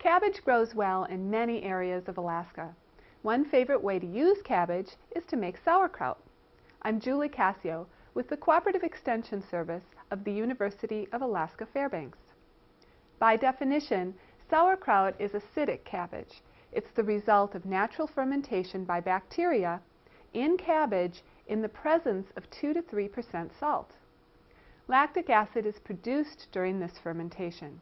Cabbage grows well in many areas of Alaska. One favorite way to use cabbage is to make sauerkraut. I'm Julie Cassio with the Cooperative Extension Service of the University of Alaska Fairbanks. By definition, sauerkraut is acidic cabbage. It's the result of natural fermentation by bacteria in cabbage in the presence of 2 to 3% salt. Lactic acid is produced during this fermentation.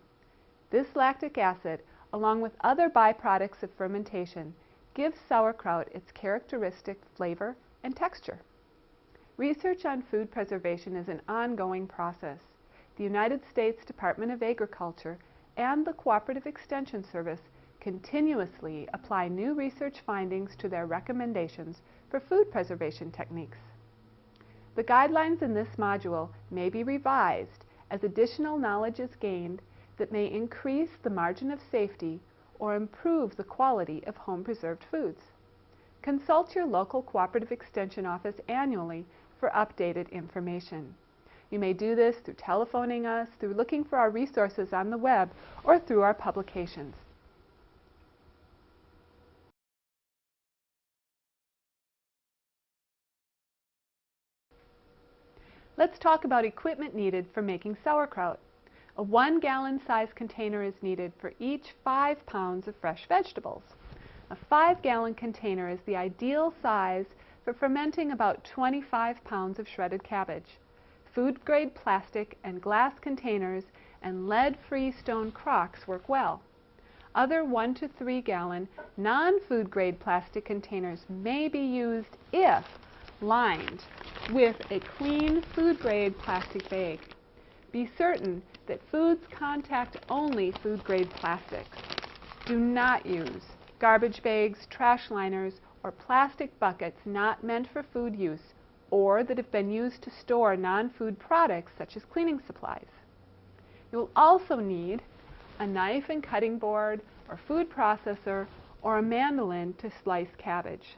This lactic acid, along with other byproducts of fermentation, gives sauerkraut its characteristic flavor and texture. Research on food preservation is an ongoing process. The United States Department of Agriculture and the Cooperative Extension Service continuously apply new research findings to their recommendations for food preservation techniques. The guidelines in this module may be revised as additional knowledge is gained that may increase the margin of safety or improve the quality of home-preserved foods. Consult your local Cooperative Extension office annually for updated information. You may do this through telephoning us, through looking for our resources on the web, or through our publications. Let's talk about equipment needed for making sauerkraut. A 1-gallon size container is needed for each 5 pounds of fresh vegetables. A 5-gallon container is the ideal size for fermenting about 25 pounds of shredded cabbage. Food-grade plastic and glass containers and lead-free stone crocks work well. Other 1 to 3-gallon non-food grade plastic containers may be used if lined with a clean food-grade plastic bag. Be certain that foods contact only food-grade plastics. Do not use garbage bags, trash liners, or plastic buckets not meant for food use or that have been used to store non-food products such as cleaning supplies. You'll also need a knife and cutting board or food processor or a mandolin to slice cabbage.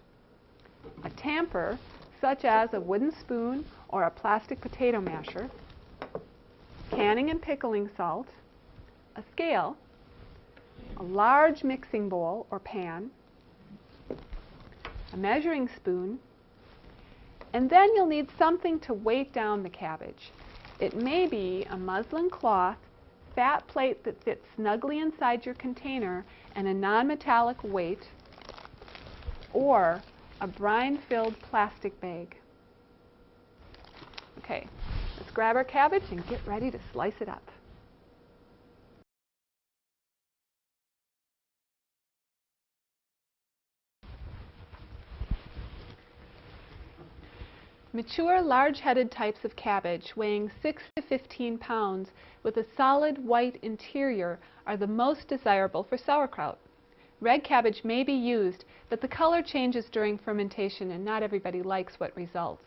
A tamper such as a wooden spoon or a plastic potato masher, canning and pickling salt, a scale, a large mixing bowl or pan, a measuring spoon, and then you'll need something to weight down the cabbage. It may be a muslin cloth, fat plate that fits snugly inside your container, and a non-metallic weight, or a brine-filled plastic bag. Okay, let's grab our cabbage and get ready to slice it up. Mature, large-headed types of cabbage weighing 6 to 15 pounds with a solid white interior are the most desirable for sauerkraut. Red cabbage may be used, but the color changes during fermentation and not everybody likes what results.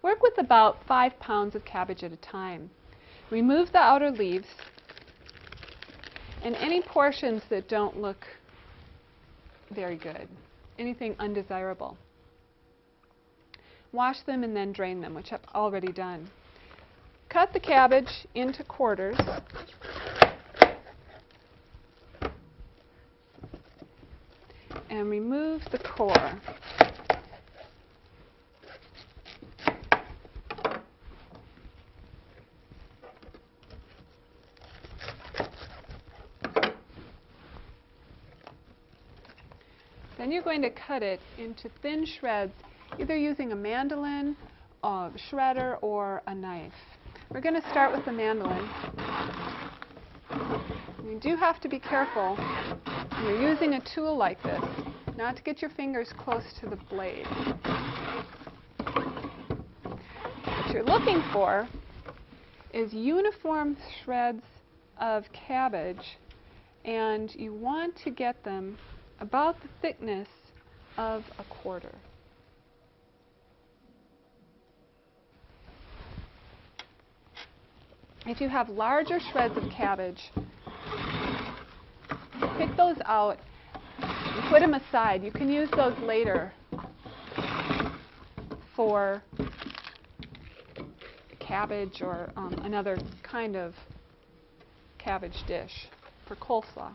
Work with about 5 pounds of cabbage at a time. Remove the outer leaves and any portions that don't look very good, anything undesirable. Wash them and then drain them, which I've already done. Cut the cabbage into quarters. And remove the core. Then you're going to cut it into thin shreds, either using a mandolin, a shredder, or a knife. We're going to start with the mandolin. You do have to be careful when you're using a tool like this, not to get your fingers close to the blade. What you're looking for is uniform shreds of cabbage, and you want to get them about the thickness of a quarter. If you have larger shreds of cabbage, pick those out and put them aside. You can use those later for cabbage or another kind of cabbage dish, for coleslaw.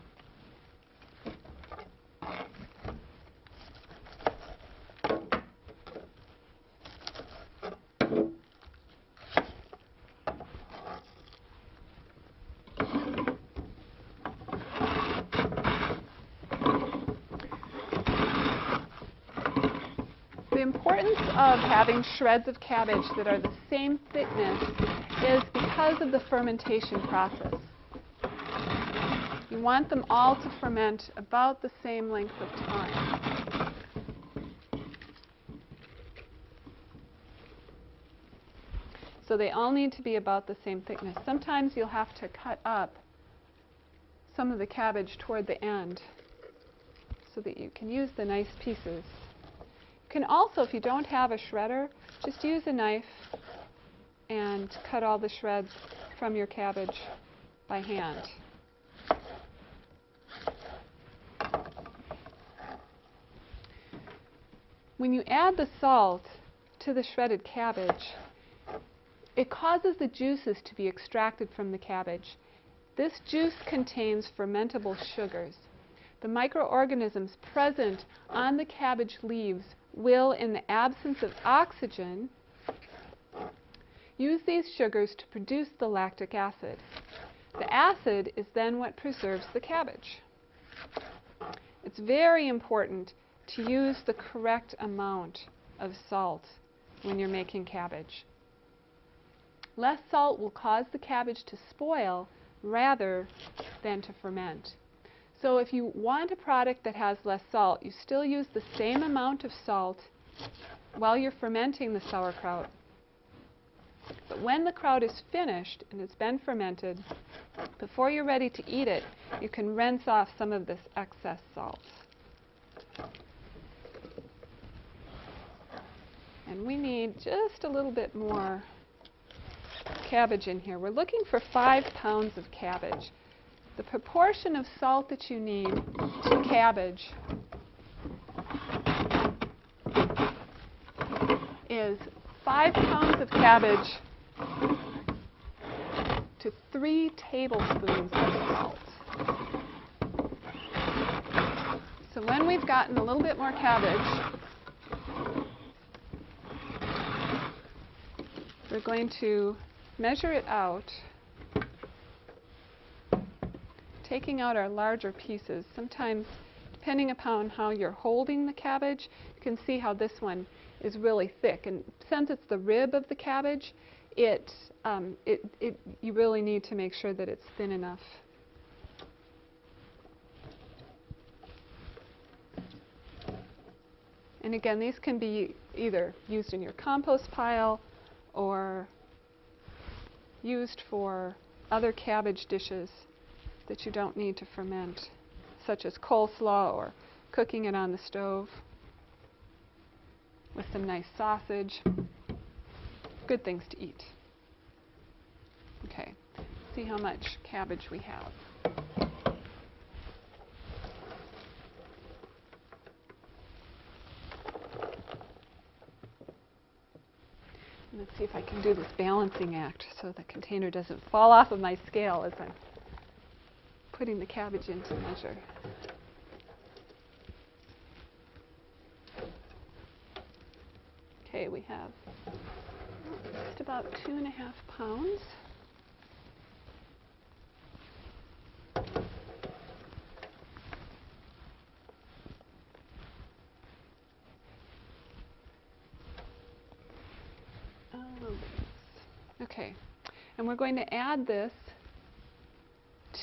importance of having shreds of cabbage that are the same thickness is because of the fermentation process. You want them all to ferment about the same length of time. So they all need to be about the same thickness. Sometimes you'll have to cut up some of the cabbage toward the end so that you can use the nice pieces. You can also, if you don't have a shredder, just use a knife and cut all the shreds from your cabbage by hand. When you add the salt to the shredded cabbage, it causes the juices to be extracted from the cabbage. This juice contains fermentable sugars. The microorganisms present on the cabbage leaves will, in the absence of oxygen, use these sugars to produce the lactic acid. The acid is then what preserves the cabbage. It's very important to use the correct amount of salt when you're making cabbage. Less salt will cause the cabbage to spoil rather than to ferment. So if you want a product that has less salt, you still use the same amount of salt while you're fermenting the sauerkraut. But when the kraut is finished and it's been fermented, before you're ready to eat it, you can rinse off some of this excess salt. And we need just a little bit more cabbage in here. We're looking for 5 pounds of cabbage. The proportion of salt that you need to cabbage is 5 pounds of cabbage to 3 tablespoons of salt. So when we've gotten a little bit more cabbage, we're going to measure it out, taking out our larger pieces. Sometimes, depending upon how you're holding the cabbage, you can see how this one is really thick. And since it's the rib of the cabbage, you really need to make sure that it's thin enough. And again, these can be either used in your compost pile or used for other cabbage dishes that you don't need to ferment, such as coleslaw or cooking it on the stove with some nice sausage. Good things to eat. Okay, see how much cabbage we have. Let's see if I can do this balancing act so the container doesn't fall off of my scale as I'm putting the cabbage into measure. Okay, we have just about 2.5 pounds. Okay, and we're going to add this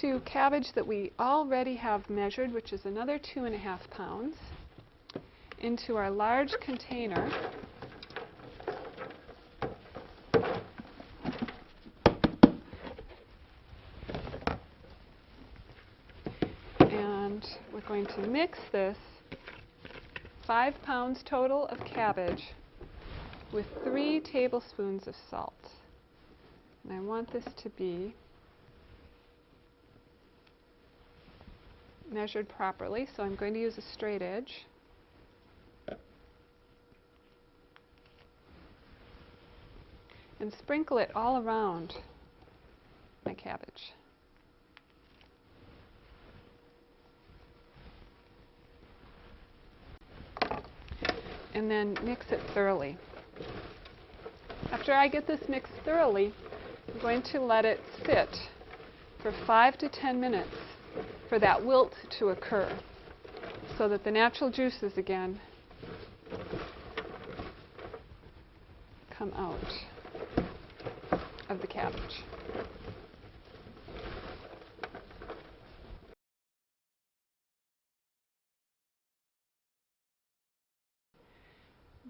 to cabbage that we already have measured, which is another 2.5 pounds, into our large container. And we're going to mix this 5 pounds total of cabbage with 3 tablespoons of salt. And I want this to be measured properly, so I'm going to use a straight edge. And sprinkle it all around my cabbage. And then mix it thoroughly. After I get this mixed thoroughly, I'm going to let it sit for 5 to 10 minutes for that wilt to occur so that the natural juices again come out of the cabbage.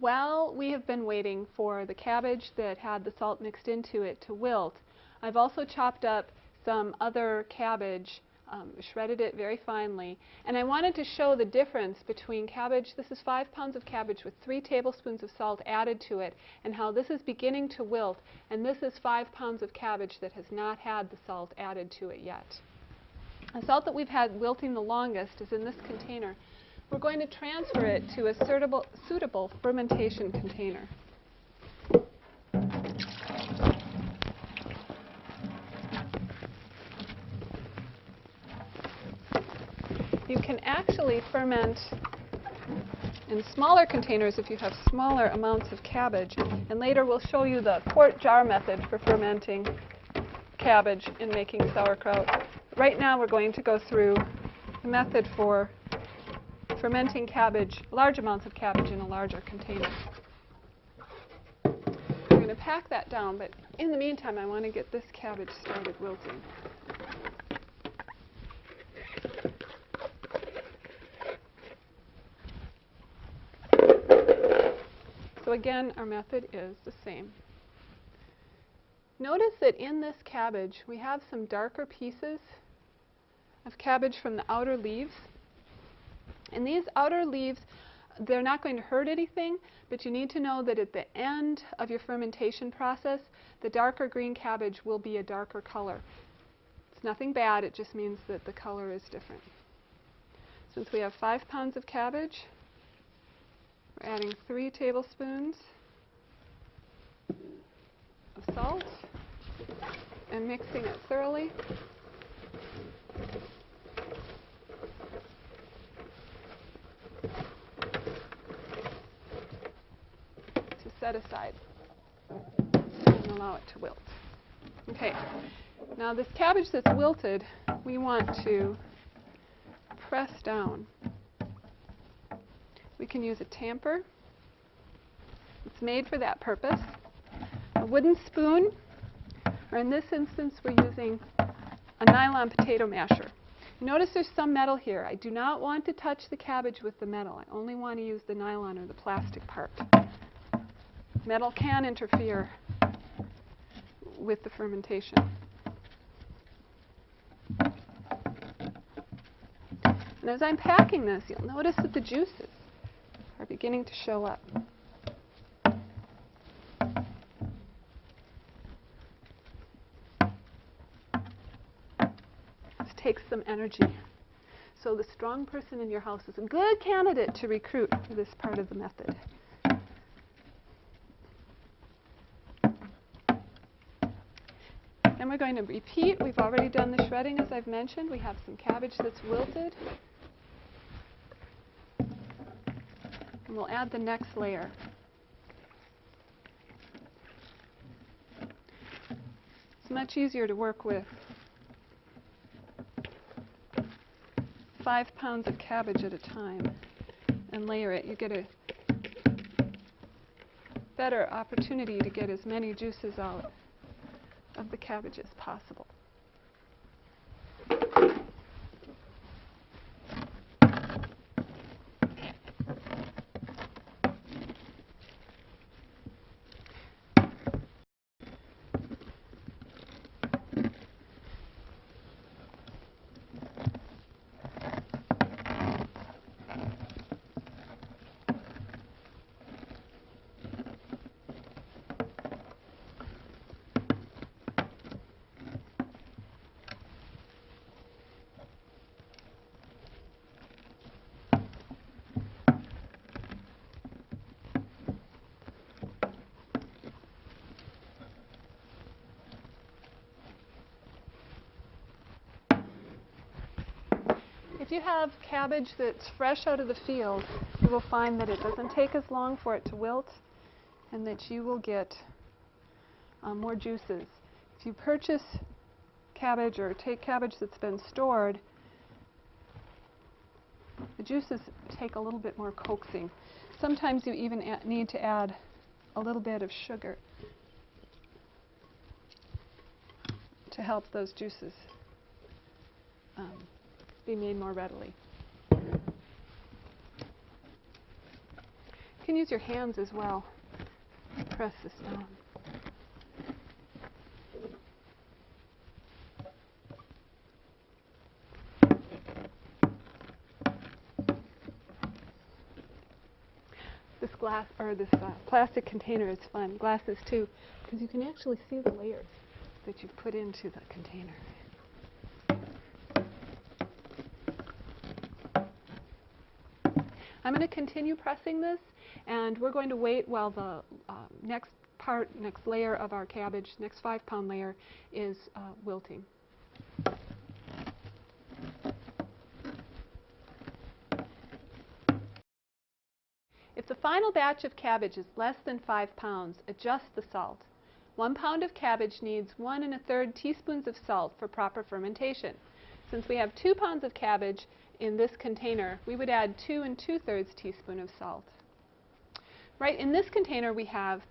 While we have been waiting for the cabbage that had the salt mixed into it to wilt, I've also chopped up some other cabbage, shredded it very finely, and I wanted to show the difference between cabbage. This is 5 pounds of cabbage with 3 tablespoons of salt added to it, and how this is beginning to wilt, and this is 5 pounds of cabbage that has not had the salt added to it yet. The salt that we've had wilting the longest is in this container. We're going to transfer it to a suitable fermentation container. You can actually ferment in smaller containers if you have smaller amounts of cabbage. And later we'll show you the quart jar method for fermenting cabbage in making sauerkraut. Right now we're going to go through the method for fermenting cabbage, large amounts of cabbage in a larger container. We're going to pack that down, but in the meantime I want to get this cabbage started wilting. So again, our method is the same. Notice that in this cabbage we have some darker pieces of cabbage from the outer leaves. And these outer leaves, they're not going to hurt anything, but you need to know that at the end of your fermentation process, the darker green cabbage will be a darker color. It's nothing bad, it just means that the color is different. Since we have 5 pounds of cabbage, we're adding 3 tablespoons of salt and mixing it thoroughly. Set aside and allow it to wilt. Okay, now this cabbage that's wilted, we want to press down. We can use a tamper. It's made for that purpose. A wooden spoon, or in this instance we're using a nylon potato masher. Notice there's some metal here. I do not want to touch the cabbage with the metal. I only want to use the nylon or the plastic part. Metal can interfere with the fermentation. And as I'm packing this, you'll notice that the juices are beginning to show up. This takes some energy. So the strong person in your house is a good candidate to recruit for this part of the method. And we're going to repeat. We've already done the shredding, as I've mentioned. We have some cabbage that's wilted. And we'll add the next layer. It's much easier to work with 5 pounds of cabbage at a time and layer it. You get a better opportunity to get as many juices out of the cabbage as possible. If you have cabbage that's fresh out of the field, you will find that it doesn't take as long for it to wilt and that you will get more juices. If you purchase cabbage or take cabbage that's been stored, the juices take a little bit more coaxing. Sometimes you even need to add a little bit of sugar to help those juices be made more readily. You can use your hands as well. Press this down. This glass, or this plastic container is fun. Glasses too, because you can actually see the layers that you've put into the container. I'm going to continue pressing this, and we're going to wait while the next layer of our cabbage, next 5-pound layer, is wilting. If the final batch of cabbage is less than 5 pounds, adjust the salt. 1 pound of cabbage needs 1 1/3 teaspoons of salt for proper fermentation. Since we have 2 pounds of cabbage in this container, we would add 2 2/3 teaspoons of salt. Right, in this container we have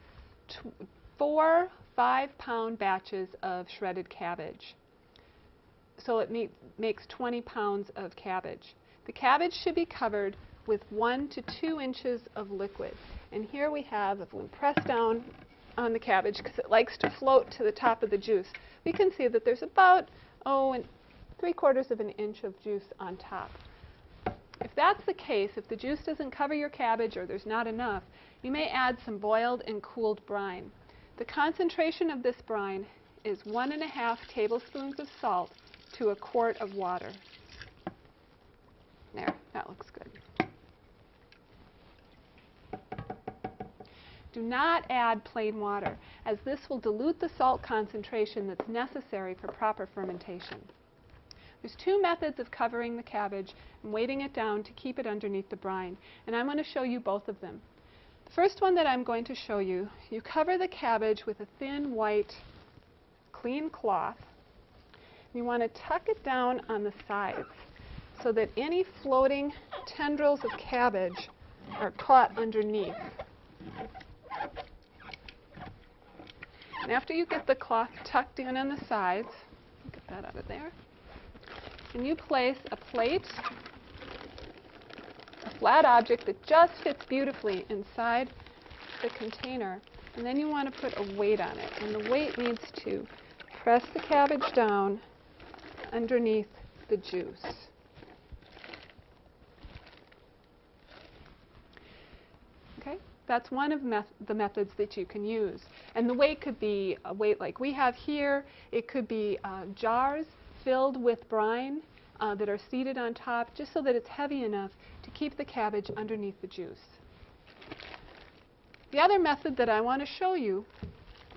4 5-pound batches of shredded cabbage. So it makes 20 pounds of cabbage. The cabbage should be covered with 1 to 2 inches of liquid. And here we have, if we press down on the cabbage, because it likes to float to the top of the juice, we can see that there's about, 3/4 of an inch of juice on top. If that's the case, if the juice doesn't cover your cabbage or there's not enough, you may add some boiled and cooled brine. The concentration of this brine is 1 1/2 tablespoons of salt to a quart of water. There, that looks good. Do not add plain water, as this will dilute the salt concentration that's necessary for proper fermentation. There's 2 methods of covering the cabbage and weighting it down to keep it underneath the brine, and I'm going to show you both of them. The first one that I'm going to show you, you cover the cabbage with a thin white clean cloth. You want to tuck it down on the sides so that any floating tendrils of cabbage are caught underneath. And after you get the cloth tucked in on the sides, get that out of there, and you place a plate, a flat object that just fits beautifully inside the container, and then you want to put a weight on it. And the weight needs to press the cabbage down underneath the juice. Okay? That's one of the methods that you can use. And the weight could be a weight like we have here. It could be jars filled with brine that are seated on top, just so that it's heavy enough to keep the cabbage underneath the juice. The other method that I want to show you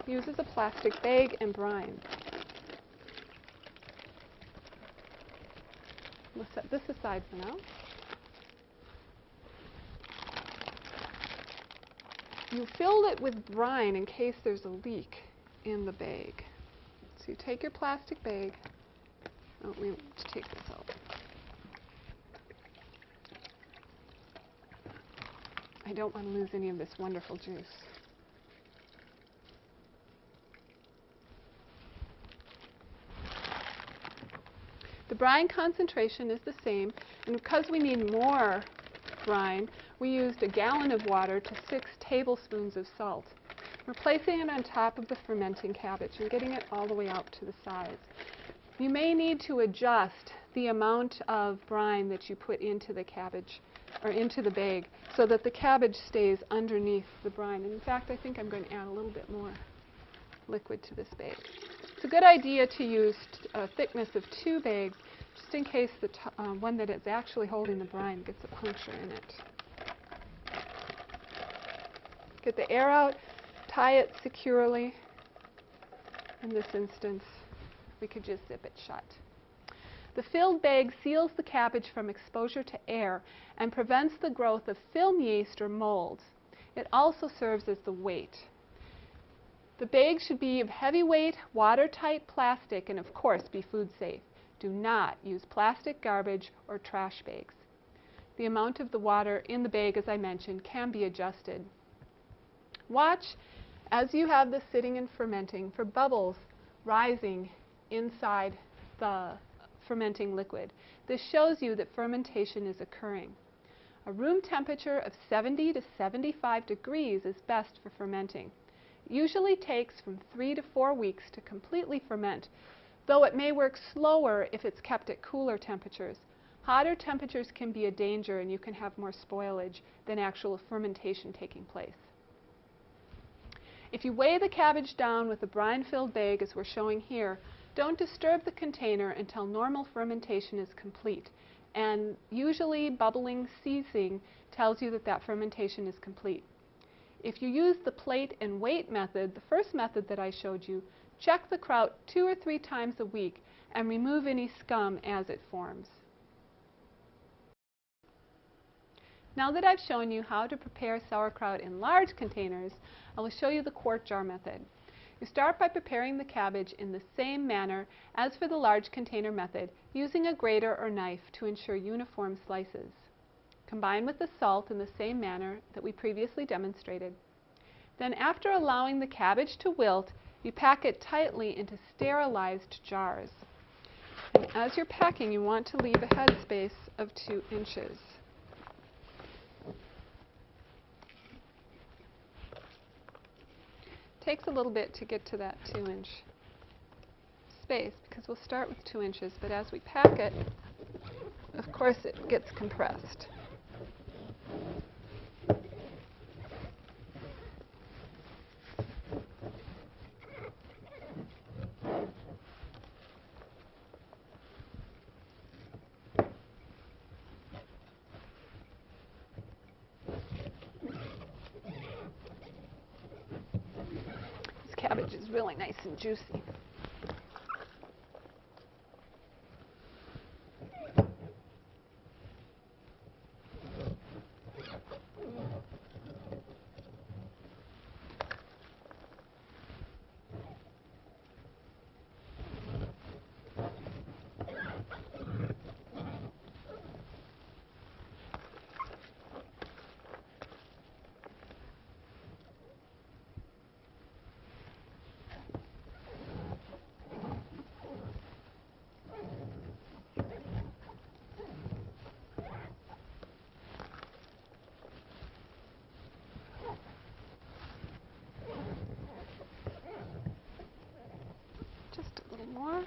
uses a plastic bag and brine. We'll set this aside for now. You fill it with brine in case there's a leak in the bag. So you take your plastic bag. Oh, we need to take this out. I don't want to lose any of this wonderful juice. The brine concentration is the same, and because we need more brine, we used 1 gallon of water to 6 tablespoons of salt. We're placing it on top of the fermenting cabbage and getting it all the way out to the sides. You may need to adjust the amount of brine that you put into the cabbage or into the bag so that the cabbage stays underneath the brine. And in fact, I think I'm going to add a little bit more liquid to this bag. It's a good idea to use a thickness of 2 bags just in case the one that is actually holding the brine gets a puncture in it. Get the air out, tie it securely. In this instance, we could just zip it shut. The filled bag seals the cabbage from exposure to air and prevents the growth of film yeast or molds. It also serves as the weight. The bag should be of heavyweight, watertight plastic and, of course, be food safe. Do not use plastic garbage or trash bags. The amount of the water in the bag, as I mentioned, can be adjusted. Watch as you have this sitting and fermenting for bubbles rising inside the fermenting liquid. This shows you that fermentation is occurring. A room temperature of 70 to 75 degrees is best for fermenting. It usually takes from 3 to 4 weeks to completely ferment, though it may work slower if it's kept at cooler temperatures. Hotter temperatures can be a danger and you can have more spoilage than actual fermentation taking place. If you weigh the cabbage down with a brine-filled bag, as we're showing here, don't disturb the container until normal fermentation is complete. And usually bubbling ceasing tells you that that fermentation is complete. If you use the plate and weight method, the first method that I showed you, check the kraut 2 or 3 times a week and remove any scum as it forms. Now that I've shown you how to prepare sauerkraut in large containers, I will show you the quart jar method. You start by preparing the cabbage in the same manner as for the large container method, using a grater or knife to ensure uniform slices. Combine with the salt in the same manner that we previously demonstrated. Then, after allowing the cabbage to wilt, you pack it tightly into sterilized jars. And as you're packing, you want to leave a headspace of 2 inches. Takes a little bit to get to that 2-inch space because we'll start with 2 inches, but as we pack it, of course it gets compressed. Cabbage is really nice and juicy. Just a little more.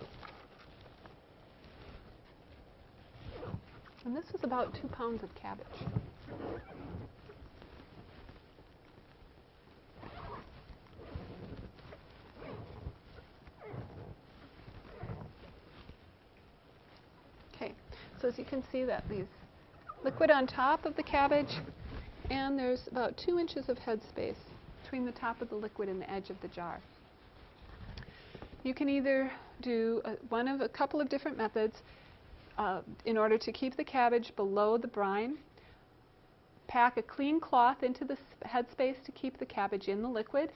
And this was about 2 pounds of cabbage. Okay, so as you can see that there's liquid on top of the cabbage, and there's about 2 inches of headspace between the top of the liquid and the edge of the jar. You can either do one of a couple of different methods in order to keep the cabbage below the brine. Pack a clean cloth into the headspace to keep the cabbage in the liquid,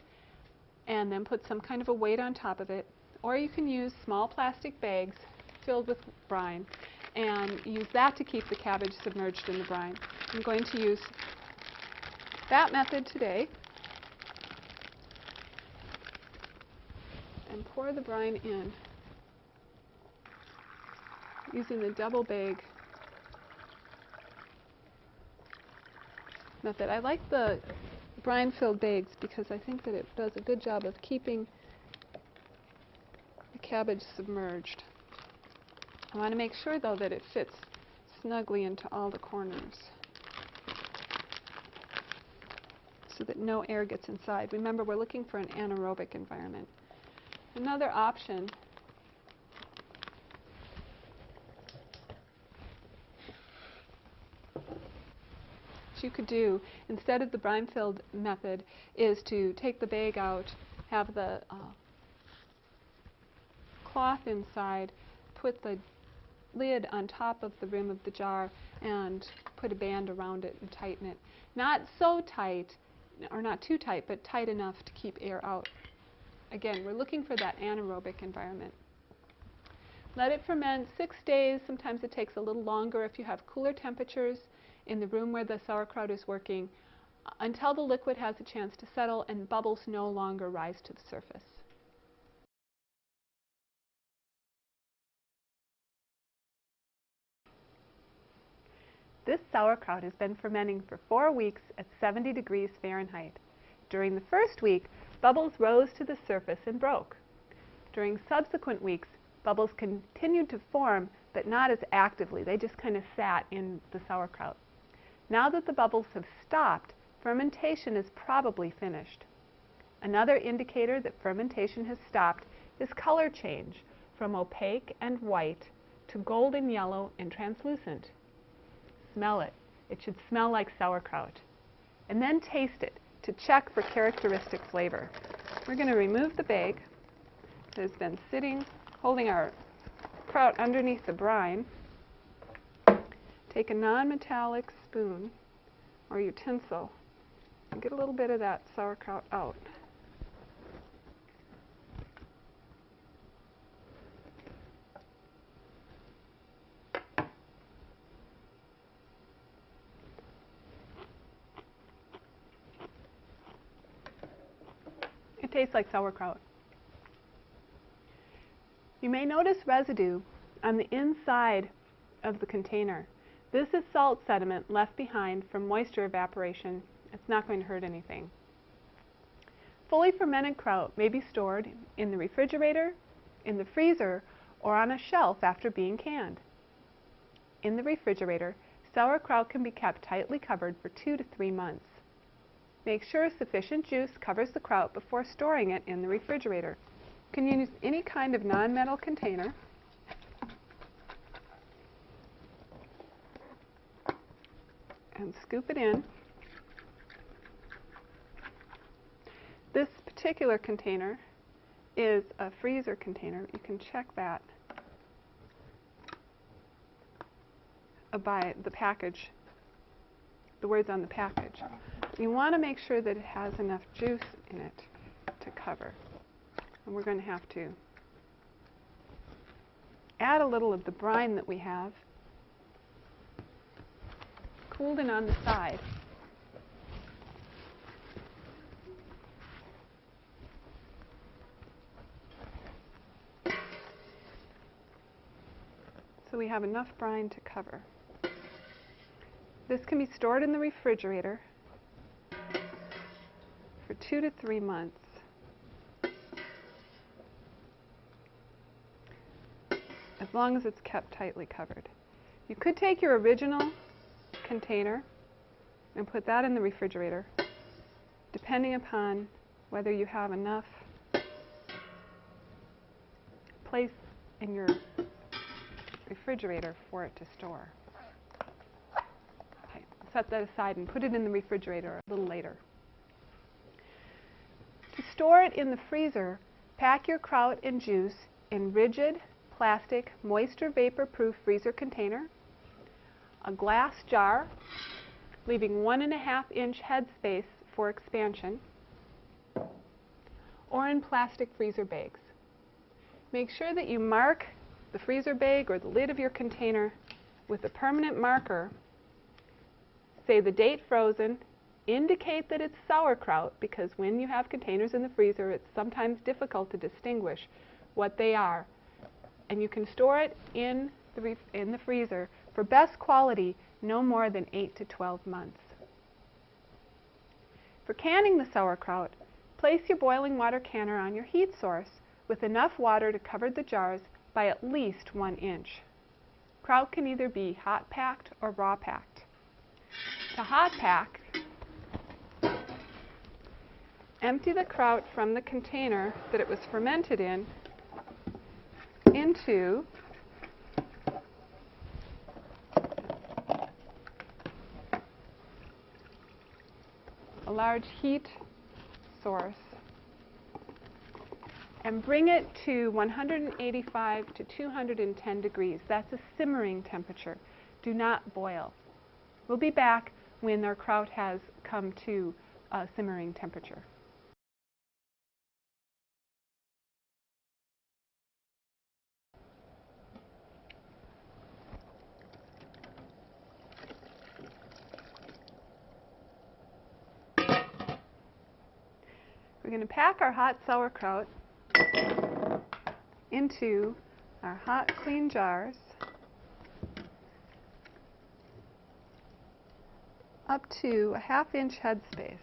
and then put some kind of a weight on top of it. Or you can use small plastic bags filled with brine and use that to keep the cabbage submerged in the brine. I'm going to use that method today. And pour the brine in using the double bag method. I like the brine-filled bags because I think that it does a good job of keeping the cabbage submerged. I want to make sure, though, that it fits snugly into all the corners so that no air gets inside. Remember, we're looking for an anaerobic environment. Another option you could do instead of the brine-filled method is to take the bag out, have the cloth inside, put the lid on top of the rim of the jar, and put a band around it and tighten it. Not so tight, or not too tight, but tight enough to keep air out. Again, we're looking for that anaerobic environment. Let it ferment 6 days. Sometimes it takes a little longer if you have cooler temperatures in the room where the sauerkraut is working. until the liquid has a chance to settle and bubbles no longer rise to the surface. This sauerkraut has been fermenting for 4 weeks at 70 degrees Fahrenheit. During the first week, bubbles rose to the surface and broke. During subsequent weeks, bubbles continued to form, but not as actively. They just kind of sat in the sauerkraut. Now that the bubbles have stopped, fermentation is probably finished. Another indicator that fermentation has stopped is color change from opaque and white to golden yellow and translucent. Smell it. It should smell like sauerkraut. And then taste it to check for characteristic flavor. We're going to remove the bag that has been sitting, holding our kraut underneath the brine. Take a non-metallic spoon or utensil and get a little bit of that sauerkraut out. It tastes like sauerkraut. You may notice residue on the inside of the container. This is salt sediment left behind from moisture evaporation. It's not going to hurt anything. Fully fermented kraut may be stored in the refrigerator, in the freezer, or on a shelf after being canned. In the refrigerator, sauerkraut can be kept tightly covered for 2 to 3 months. Make sure sufficient juice covers the kraut before storing it in the refrigerator. You can use any kind of non-metal container. And scoop it in. This particular container is a freezer container. You can check that by the package, the words on the package. You want to make sure that it has enough juice in it to cover. And we're going to have to add a little of the brine that we have, cooled in on the side. So we have enough brine to cover. This can be stored in the refrigerator for 2 to 3 months. As long as it's kept tightly covered. You could take your original container and put that in the refrigerator, depending upon whether you have enough place in your refrigerator for it to store. Okay, set that aside and put it in the refrigerator a little later. To store it in the freezer, pack your kraut and juice in rigid plastic moisture vapor-proof freezer container, a glass jar, leaving 1.5-inch headspace for expansion, or in plastic freezer bags. Make sure that you mark the freezer bag or the lid of your container with a permanent marker. Say the date frozen, indicate that it's sauerkraut, because when you have containers in the freezer, it's sometimes difficult to distinguish what they are. And you can store it in the freezer for best quality no more than 8 to 12 months. For canning the sauerkraut, place your boiling water canner on your heat source with enough water to cover the jars by at least 1 inch. Kraut can either be hot packed or raw packed. To hot pack, empty the kraut from the container that it was fermented in into a large heat source and bring it to 185 to 210 degrees. That's a simmering temperature. Do not boil. We'll be back when our kraut has come to a simmering temperature. We're going to pack our hot sauerkraut into our hot, clean jars up to a ½ inch headspace.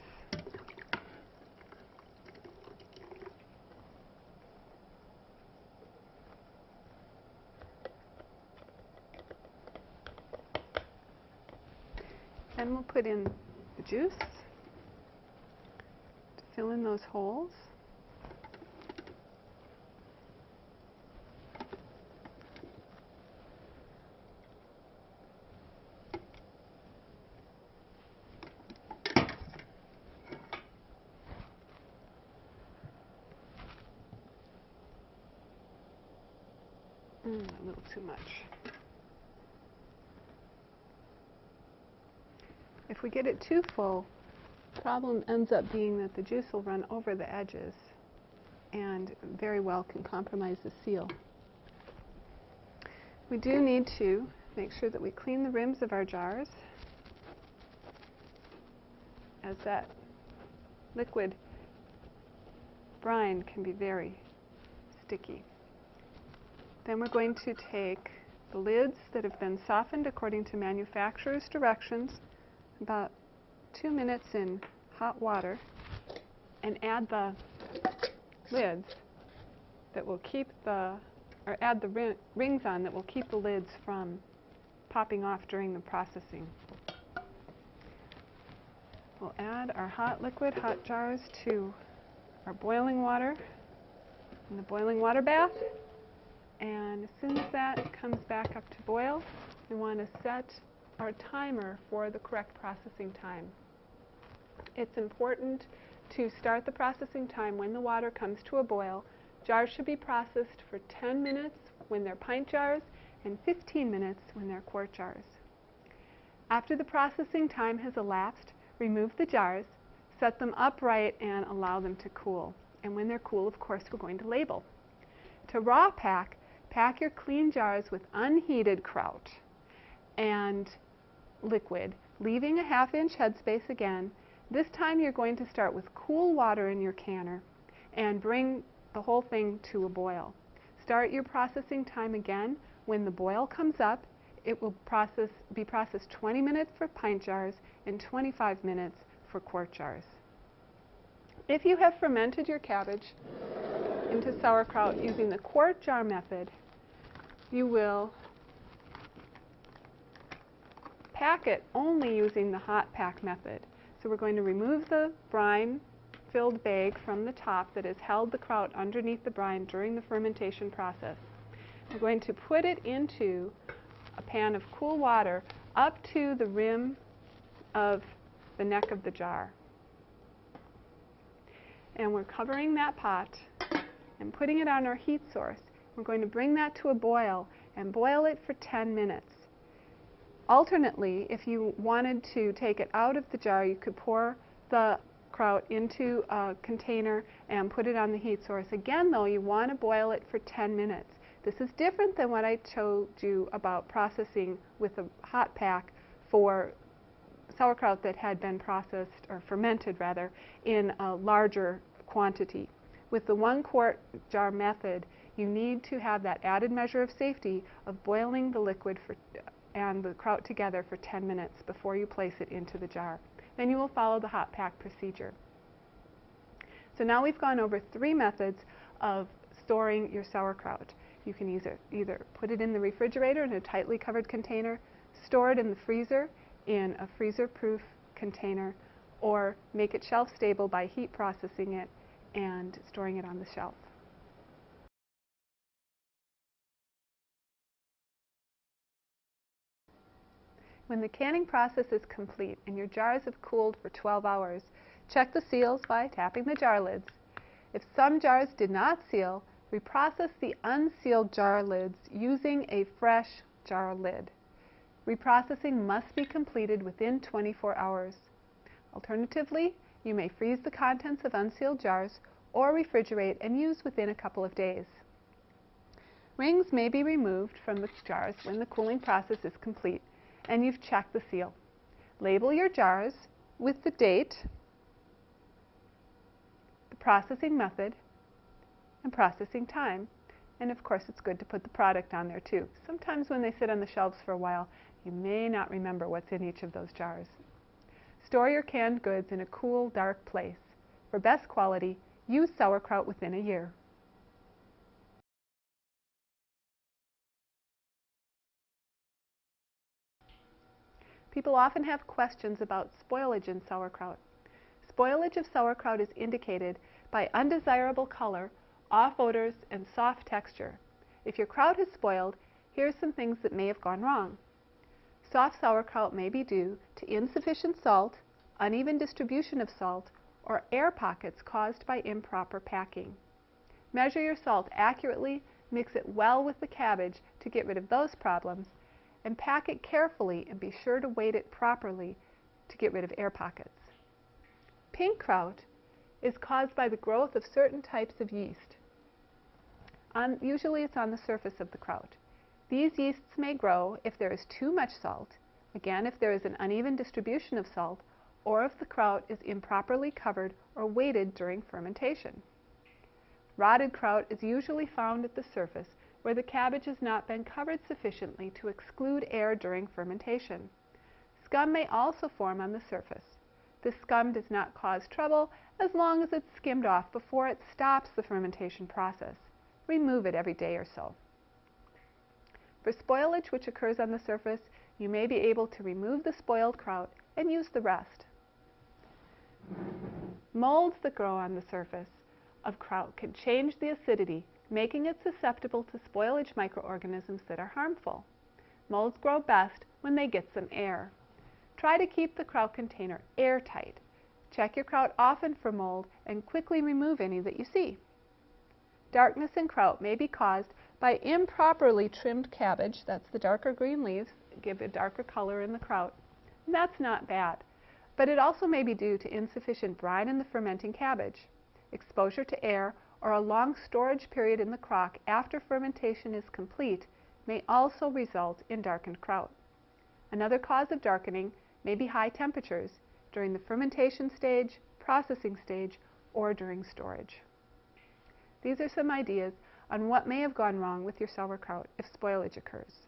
Then we'll put in the juice to fill in those holes. A little too much. If we get it too full, the problem ends up being that the juice will run over the edges and very well can compromise the seal. We do need to make sure that we clean the rims of our jars, as that liquid brine can be very sticky. Then we're going to take the lids that have been softened according to manufacturer's directions, about 2 minutes in hot water, and add the lids that will keep the, or add the rings on that will keep the lids from popping off during the processing. We'll add our hot liquid, hot jars to our boiling water in the boiling water bath. And as soon as that comes back up to boil, we want to set our timer for the correct processing time. It's important to start the processing time when the water comes to a boil. Jars should be processed for 10 minutes when they're pint jars and 15 minutes when they're quart jars. After the processing time has elapsed, remove the jars, set them upright, and allow them to cool. And when they're cool, of course, we're going to label. To raw pack, pack your clean jars with unheated kraut and liquid, leaving a ½ inch headspace again. This time you're going to start with cool water in your canner and bring the whole thing to a boil. Start your processing time again. When the boil comes up, it will be processed 20 minutes for pint jars and 25 minutes for quart jars. If you have fermented your cabbage into sauerkraut using the quart jar method, you will pack it only using the hot pack method. So we're going to remove the brine-filled bag from the top that has held the kraut underneath the brine during the fermentation process. We're going to put it into a pan of cool water up to the rim of the neck of the jar. And we're covering that pot and putting it on our heat source. We're going to bring that to a boil and boil it for 10 minutes. Alternately, if you wanted to take it out of the jar, you could pour the kraut into a container and put it on the heat source. Again, though, you want to boil it for 10 minutes. This is different than what I told you about processing with a hot pack for sauerkraut that had been processed, or fermented rather, in a larger quantity. With the 1 quart jar method, you need to have that added measure of safety of boiling the liquid and the kraut together for 10 minutes before you place it into the jar. Then you will follow the hot pack procedure. So now we've gone over 3 methods of storing your sauerkraut. You can either put it in the refrigerator in a tightly covered container, store it in the freezer in a freezer-proof container, or make it shelf-stable by heat processing it and storing it on the shelf. When the canning process is complete and your jars have cooled for 12 hours, check the seals by tapping the jar lids. If some jars did not seal, reprocess the unsealed jar lids using a fresh jar lid. Reprocessing must be completed within 24 hours. Alternatively, you may freeze the contents of unsealed jars or refrigerate and use within a couple of days. Rings may be removed from the jars when the cooling process is complete and you've checked the seal. Label your jars with the date, the processing method, and processing time. And of course, it's good to put the product on there too. Sometimes when they sit on the shelves for a while, you may not remember what's in each of those jars. Store your canned goods in a cool, dark place. For best quality, use sauerkraut within a year. People often have questions about spoilage in sauerkraut. Spoilage of sauerkraut is indicated by undesirable color, off odors, and soft texture. If your kraut is spoiled, here are some things that may have gone wrong. Soft sauerkraut may be due to insufficient salt, uneven distribution of salt, or air pockets caused by improper packing. Measure your salt accurately, mix it well with the cabbage to get rid of those problems, and pack it carefully and be sure to weight it properly to get rid of air pockets. Pink kraut is caused by the growth of certain types of yeast. Usually it's on the surface of the kraut. These yeasts may grow if there is too much salt, again if there is an uneven distribution of salt, or if the kraut is improperly covered or weighted during fermentation. Rotted kraut is usually found at the surface where the cabbage has not been covered sufficiently to exclude air during fermentation. Scum may also form on the surface. This scum does not cause trouble as long as it's skimmed off before it stops the fermentation process. Remove it every day or so. For spoilage which occurs on the surface, you may be able to remove the spoiled kraut and use the rest. Molds that grow on the surface of kraut can change the acidity, making it susceptible to spoilage microorganisms that are harmful. Molds grow best when they get some air. Try to keep the kraut container airtight. Check your kraut often for mold and quickly remove any that you see. Darkness in kraut may be caused by improperly trimmed cabbage. That's the darker green leaves, give a darker color in the kraut. That's not bad, but it also may be due to insufficient brine in the fermenting cabbage. Exposure to air or a long storage period in the crock after fermentation is complete may also result in darkened kraut. Another cause of darkening may be high temperatures during the fermentation stage, processing stage, or during storage. These are some ideas on what may have gone wrong with your sauerkraut if spoilage occurs.